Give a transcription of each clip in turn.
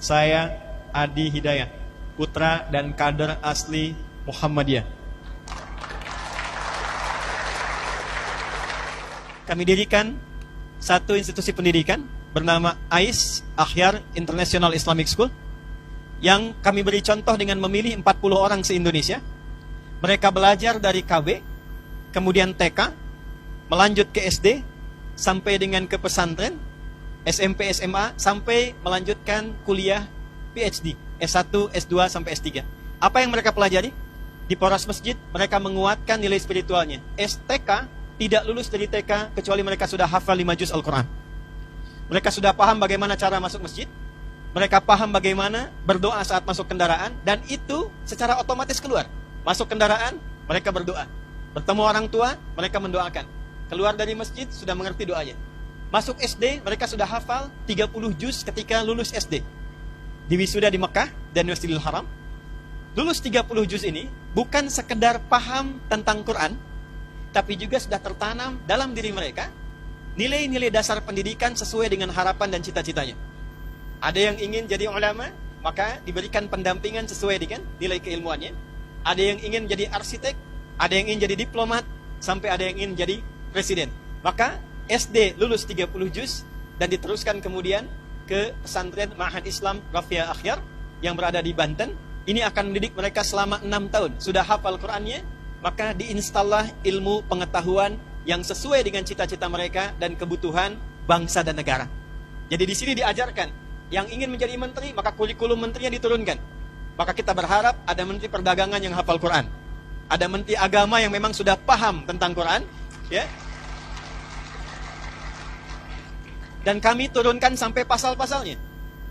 Saya Adi Hidayat, putra dan kader asli Muhammadiyah. Kami dirikan satu institusi pendidikan bernama AIS, Akhyar International Islamic School, yang kami beri contoh dengan memilih 40 orang se-Indonesia. Mereka belajar dari KB, kemudian TK, melanjut ke SD, sampai dengan ke pesantren, SMP, SMA, sampai melanjutkan kuliah PhD, S1, S2, sampai S3. Apa yang mereka pelajari? Di poros masjid, mereka menguatkan nilai spiritualnya. STK tidak lulus dari TK, kecuali mereka sudah hafal 5 juz Al-Quran. Mereka sudah paham bagaimana cara masuk masjid, mereka paham bagaimana berdoa saat masuk kendaraan, dan itu secara otomatis keluar. Masuk kendaraan, mereka berdoa. Bertemu orang tua, mereka mendoakan. Keluar dari masjid, sudah mengerti doanya. Masuk SD, mereka sudah hafal 30 juz ketika lulus SD. Di wisuda di Mekah dan Masjidil Haram. Lulus 30 juz ini bukan sekedar paham tentang Quran, tapi juga sudah tertanam dalam diri mereka nilai-nilai dasar pendidikan sesuai dengan harapan dan cita-citanya. Ada yang ingin jadi ulama, maka diberikan pendampingan sesuai dengan nilai keilmuannya. Ada yang ingin jadi arsitek, ada yang ingin jadi diplomat, sampai ada yang ingin jadi presiden. Maka SD lulus 30 juz dan diteruskan kemudian ke pesantren Ma'had Islam Rafia Akhyar yang berada di Banten. Ini akan mendidik mereka selama 6 tahun. Sudah hafal Qurannya, maka diinstallah ilmu pengetahuan yang sesuai dengan cita-cita mereka dan kebutuhan bangsa dan negara. Jadi di sini diajarkan, yang ingin menjadi menteri, maka kurikulum menterinya diturunkan. Maka kita berharap ada menteri perdagangan yang hafal Quran, ada menteri agama yang memang sudah paham tentang Quran, ya. Dan kami turunkan sampai pasal-pasalnya.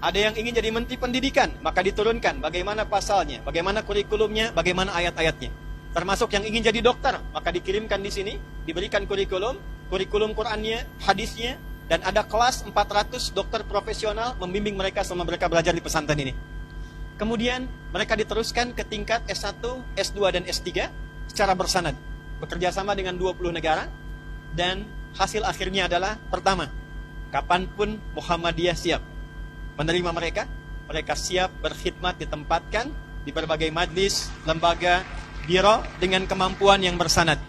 Ada yang ingin jadi menteri pendidikan, maka diturunkan bagaimana pasalnya, bagaimana kurikulumnya, bagaimana ayat-ayatnya. Termasuk yang ingin jadi dokter, maka dikirimkan di sini, diberikan kurikulum Qurannya, hadisnya, dan ada kelas 400 dokter profesional membimbing mereka selama mereka belajar di pesantren ini. Kemudian mereka diteruskan ke tingkat S1, S2, dan S3 secara bersanad, bekerja sama dengan 20 negara, dan hasil akhirnya adalah pertama, kapanpun Muhammadiyah siap menerima mereka, mereka siap berkhidmat ditempatkan di berbagai majlis, lembaga, biro dengan kemampuan yang bersanad.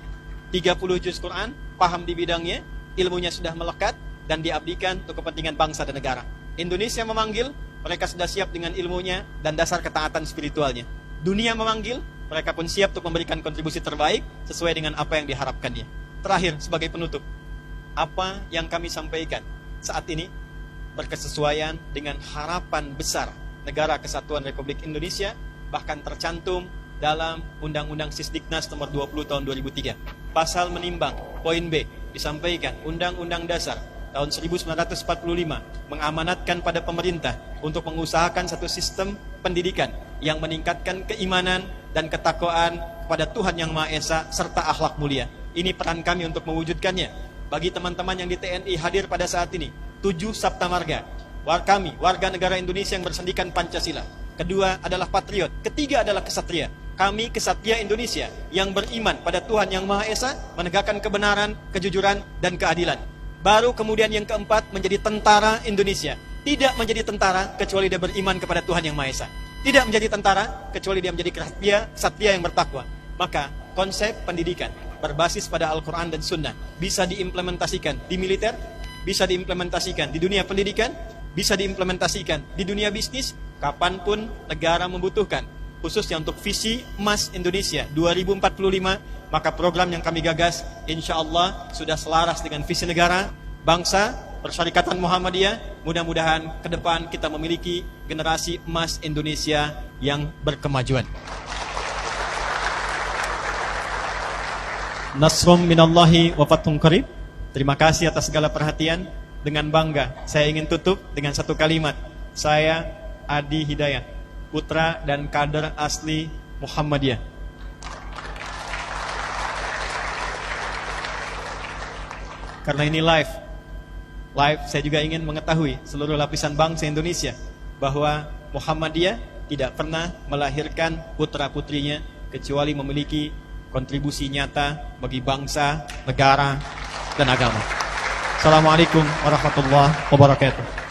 30 juz Quran, paham di bidangnya, ilmunya sudah melekat, dan diabdikan untuk kepentingan bangsa dan negara. Indonesia memanggil, mereka sudah siap dengan ilmunya dan dasar ketaatan spiritualnya. Dunia memanggil, mereka pun siap untuk memberikan kontribusi terbaik sesuai dengan apa yang diharapkannya. Terakhir, sebagai penutup, apa yang kami sampaikan saat ini berkesesuaian dengan harapan besar Negara Kesatuan Republik Indonesia, bahkan tercantum dalam Undang-Undang Sisdiknas nomor 20 tahun 2003. Pasal menimbang, poin B, disampaikan Undang-Undang Dasar tahun 1945 mengamanatkan pada pemerintah untuk mengusahakan satu sistem pendidikan yang meningkatkan keimanan dan ketakwaan kepada Tuhan Yang Maha Esa serta akhlak mulia. Ini peran kami untuk mewujudkannya. Bagi teman-teman yang di TNI hadir pada saat ini, 7 Sabta Marga, kami warga negara Indonesia yang bersendikan Pancasila. Kedua adalah patriot, ketiga adalah kesatria. Kami kesatria Indonesia yang beriman pada Tuhan Yang Maha Esa, menegakkan kebenaran, kejujuran, dan keadilan. Baru kemudian yang keempat menjadi tentara Indonesia. Tidak menjadi tentara kecuali dia beriman kepada Tuhan Yang Maha Esa. Tidak menjadi tentara kecuali dia menjadi kesatria yang bertakwa. Maka konsep pendidikan berbasis pada Al-Quran dan Sunnah bisa diimplementasikan di militer, bisa diimplementasikan di dunia pendidikan, bisa diimplementasikan di dunia bisnis, kapanpun negara membutuhkan. Khususnya untuk visi emas Indonesia 2045, maka program yang kami gagas insya Allah sudah selaras dengan visi negara, bangsa, Persyarikatan Muhammadiyah. Mudah-mudahan ke depan kita memiliki generasi emas Indonesia yang berkemajuan. Nasrum minallahi wa fathun qarib. Terima kasih atas segala perhatian. Dengan bangga saya ingin tutup dengan satu kalimat. Saya Adi Hidayat, putra dan kader asli Muhammadiyah. Karena ini live, saya juga ingin mengetahui seluruh lapisan bangsa Indonesia bahwa Muhammadiyah tidak pernah melahirkan putra-putrinya kecuali memiliki kontribusi nyata bagi bangsa, negara, dan agama. Assalamualaikum warahmatullahi wabarakatuh.